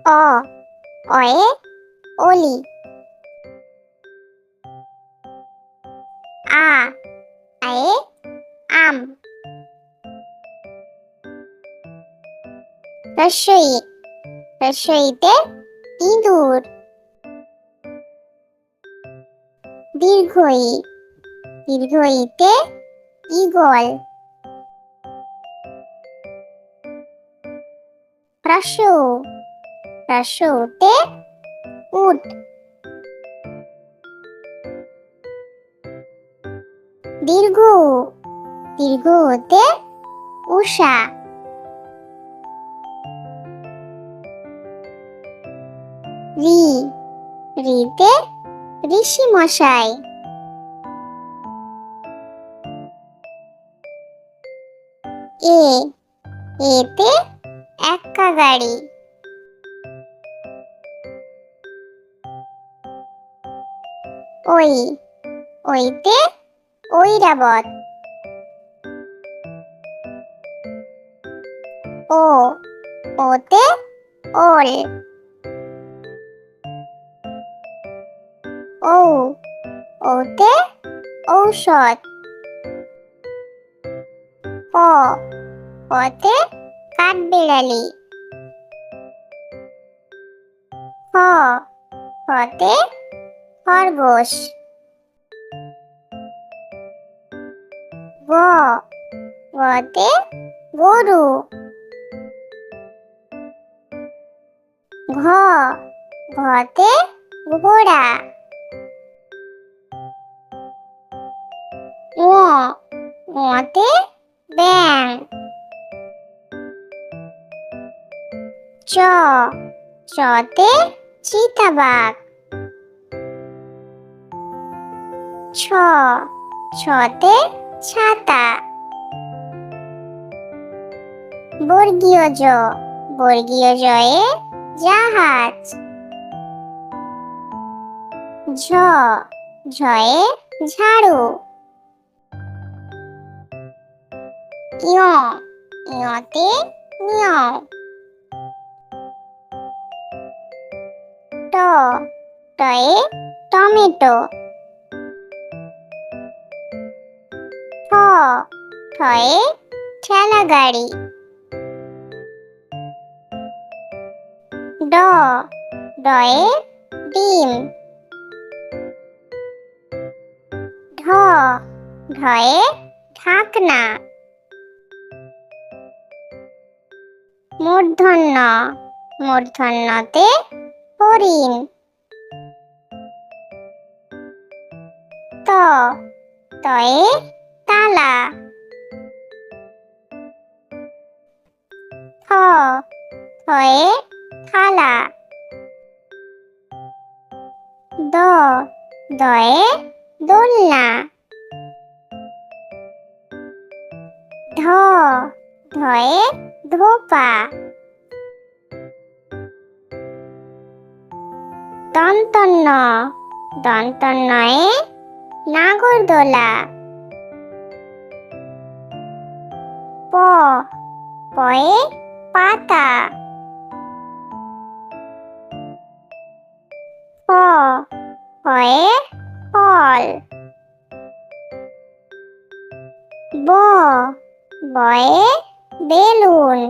অ অয়ে অলি। আ আয়ে আম। রস্বই রস্বইতে ইঁদুর। দীর্ঘই দীর্ঘইতে ঈগল। হ্রস্ব হ্রস্বতে উট। দীর্ঘ দীর্ঘতে উষা। রি রিতে ঋষি মশাই। এ এতে এক্কা গাড়ি। ওই ওইতে ঐরাবত। ও ওতে ওল। ঔ ওতে ঔষধ। প পতে কাঠবিড়ালি। ফ ফতে খরগোশ। গ গতে গরু। ঘ ঘতে ঘোড়া। ঙ ঙতে ব্যাঙ। চ চতে চিতাবাঘ। ছ ছতে ছাতা। বর্গীয় জ বর্গীয় জয়ে জাহাজ। ঝ ঝয়ে ঝাড়ু। ঞ ঞতে নিয়ম। ট টয়ে টমেটো। ঠ ঠয়ে ঠেলা গাড়ি। ড ডয়ে ডিম। ঢ ঢয়ে ঢাকনা। মূর্ধন্য মূর্ধন্যতে হরিণ। ত তয়ে তালা। থ থয়ে থালা। দ দয়ে দোলনা। ধ ধয়ে ধোপা। দন্তন্য দন্তন্যয়ে নাগরদোলা। প পয়ে পাতা। ফ ফয়ে ফল। ব বয়ে বেলুন।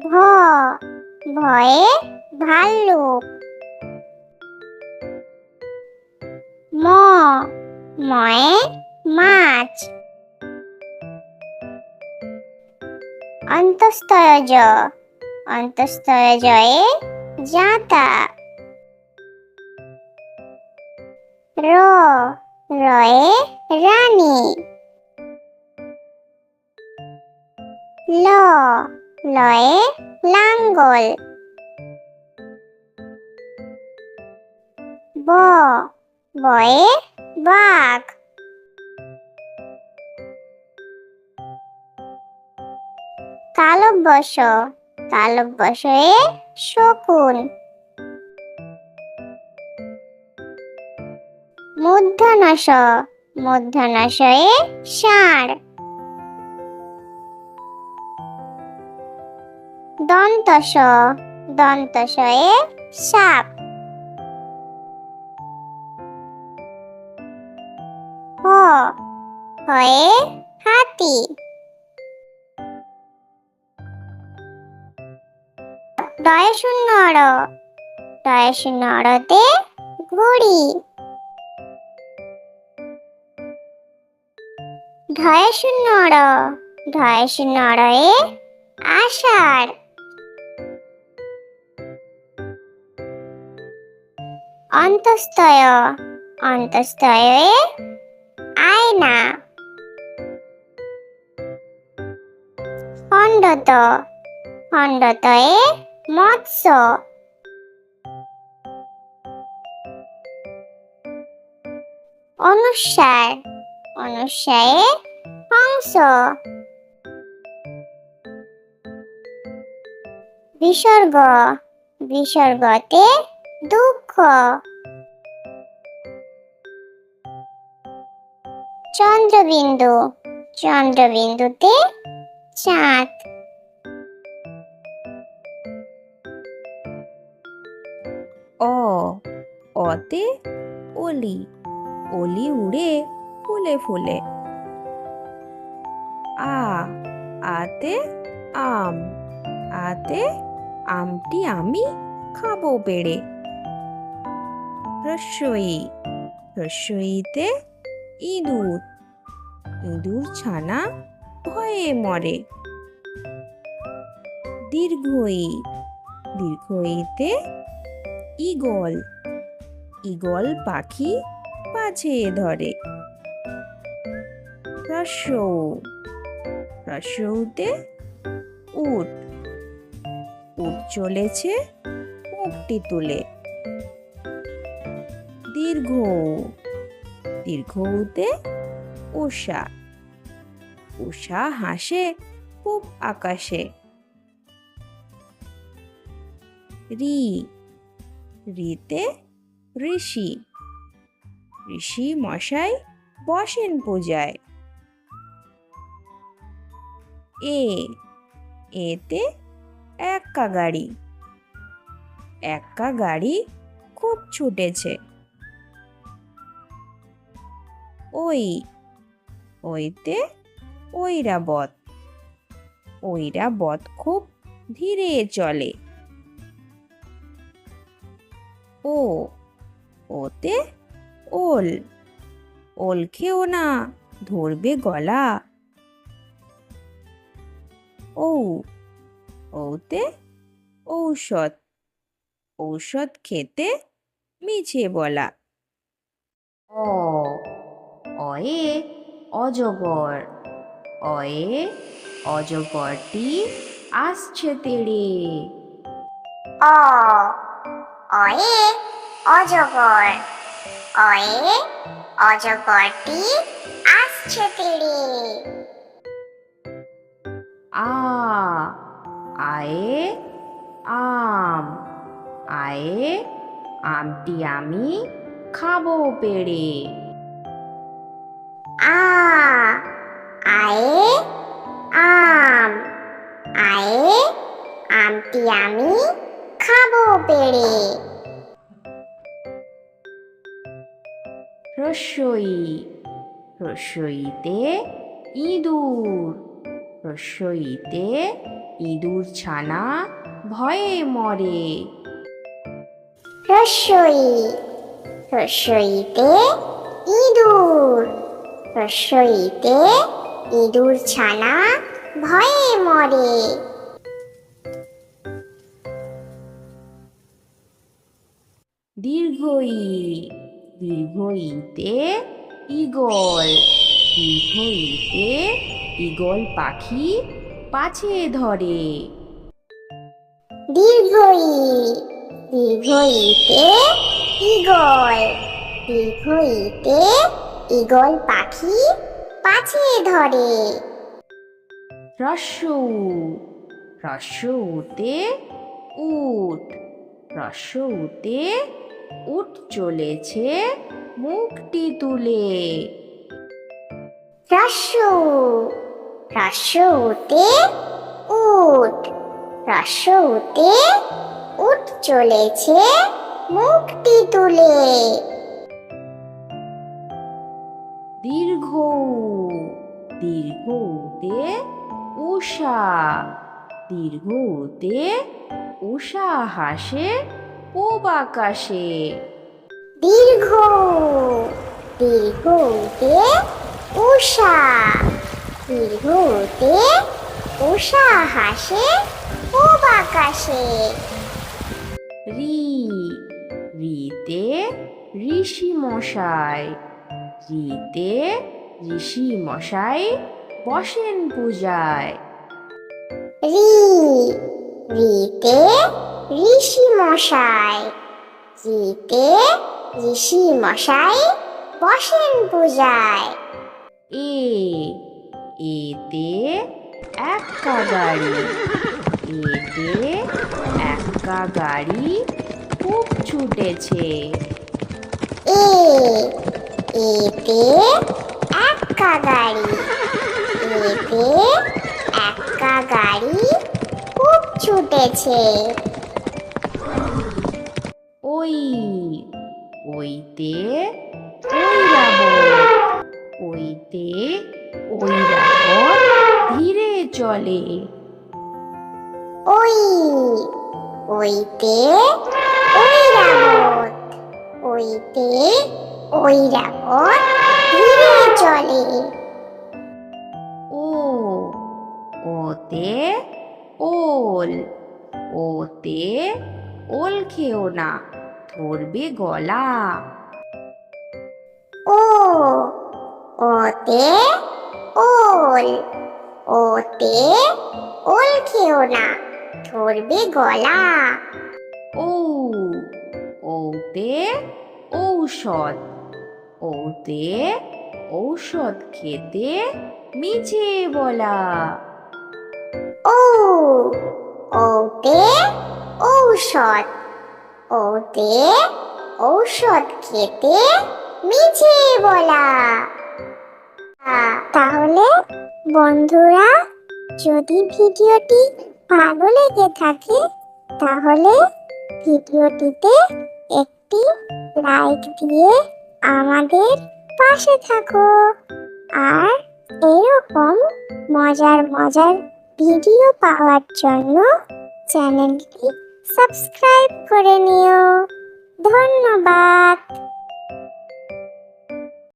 ভ ভয়ে ভাল্লুক। ম ময়ে মাছ। অন্তঃস্থজ অন্তঃস্থজয়ে জাঁতা। র রয়ে রানী। ল লয়ে লাঙ্গল। ব বয়ে বাঘ। তালব্যশ তালব্যশয়ে শকুন। মূর্ধন্যষ মূর্ধন্যষয়ে ষাঁড়। দন্ত স, দন্ত সয়ে সাপ। হ, হয়ে হাতি। ডয়ে শূন্য র, ডয়ে শূন্য রতে ঘুড়ি। ঢয়ে শূন্য র, ঢয়ে শূন্য রয়ে আষাঢ়। অন্তস্তয়, অন্তস্তয়ে আয়না। খণ্ডত, খণ্ডতয়ে মৎস্য। অনুস্বার, অনুস্বারে হংস। বিসর্গ, বিসর্গতে দুঃখ। চন্দ্রবিন্দু, চন্দ্রবিন্দুতে চাঁদ। অ, অতে অলি, অলি উড়ে ফুলে ফুলে। আ, আতে আম, আতে আমটি আমি খাবো পেড়ে। হ্রস্বই, হ্রস্বইতে ইঁদুর, ইঁদুর ছানা ভয়ে মরে। দীর্ঘই, দীর্ঘইতে ঈগল, ঈগল পাখি পাছে ধরে। হ্রস্ব উ, হ্রস্বউতে উট, উট চলেছে মুখটি তুলে। দীর্ঘ উ, দীর্ঘউতে উষা, উষা হাসে খুব আকাশে। রি, রিতে ঋষি, ঋষি মশাই বসেন পূজায়। এ, এতে এক্কা গাড়ি, এক্কা গাড়ি খুব ছুটেছে। ওই, ওইতে ঐরাবত, ঐরাবত খুব ধীরে চলে। ও, ওতে ওল, ওল খেও না ধরবে গলা। ঔ, ওতে ঔষধ, ঔষধ খেতে মিছে বলা। অ, অয়ে অজগর, অয়ে অজগরটি আসছে তেড়ে। অ, অয়ে অজগর, অয়ে অজগরটি আসছে তেড়ে। আ, আয়ে আম, আয়ে আমটি আমি খাবো পেড়ে। আ, আয়ে আম, আয়ে আমটি আমি খাবো পেড়ে। হ্রস্বই, হ্রস্বইতে ইঁদুর, হ্রস্বইতে ইঁদুর ছানা ভয়ে মরে। হ্রস্বই, হ্রস্বইতে ইঁদুর, হ্রস্বইতে ইঁদুর ছানা ভয়ে মরে। দীর্ঘই, দীর্ঘইতে ঈগল, দীর্ঘইতে ঈগল পাখি পাছে ধরে। দীর্ঘই, দীর্ঘইতে ঈগল, দীর্ঘইতে ঈগল পাখি পাছে ধরে। হ্রস্ব উ, হ্রস্ব উতে উট, হ্রস্ব উতে উট চলেছে মুখটি তুলে। হ্রস্ব উ, হ্রস্ব উতে উট, হ্রস্ব রস্যউতে উট চলেছে মুখটি তুলে। দীর্ঘ উ, দীর্ঘ উতে উষা, দীর্ঘ উতে উষা হাসে পূব আকাশে। দীর্ঘ উ, দীর্ঘ উতে উষা, দীর্ঘ উতে উষা হাসে পূব আকাশে। রি, রিতে ঋষি মশাই, রিতে ঋষি মশাই বসেন পূজায়। রি, রিতে ঋষি মশাই, রিতে ঋষি মশাই বসেন পূজায়। এ, এতে এক্কা গাড়ি, এতে এক্কা গাড়ি খুব ছুটেছে। এ, এতে এক্কা গাড়ি, এতে এক্কা গাড়ি খুব ছুটেছে। ওই, ওইতে ঐরাবত, ওইতে ঐরাবত ধীরে চলে। ওই, ওইতে ঐরাবত, ওইতে ঐরাবত ধীরে চলে। ও, ওতে ওল, ওতে ওল খেও না ধরবে গলা। ও, ওতে ওল, ওতে ওল খেও না ধরবে গলা। ও, ওতে ঔষধ, ওতে ঔষধ খেতে মিছে বলা। ও, ওতে ঔষধ, ওতে ঔষধ খেতে মিছে বলা। তাহলে বন্ধুরা, যদি ভিডিওটি ভালো লেগে থাকে তাহলে ভিডিওটিতে একটি লাইক দিয়ে আমাদের পাশে থাকো। আর এরকম মজার মজার ভিডিও পাওয়ার জন্য চ্যানেলটি সাবস্ক্রাইব করে নিও। ধন্যবাদ।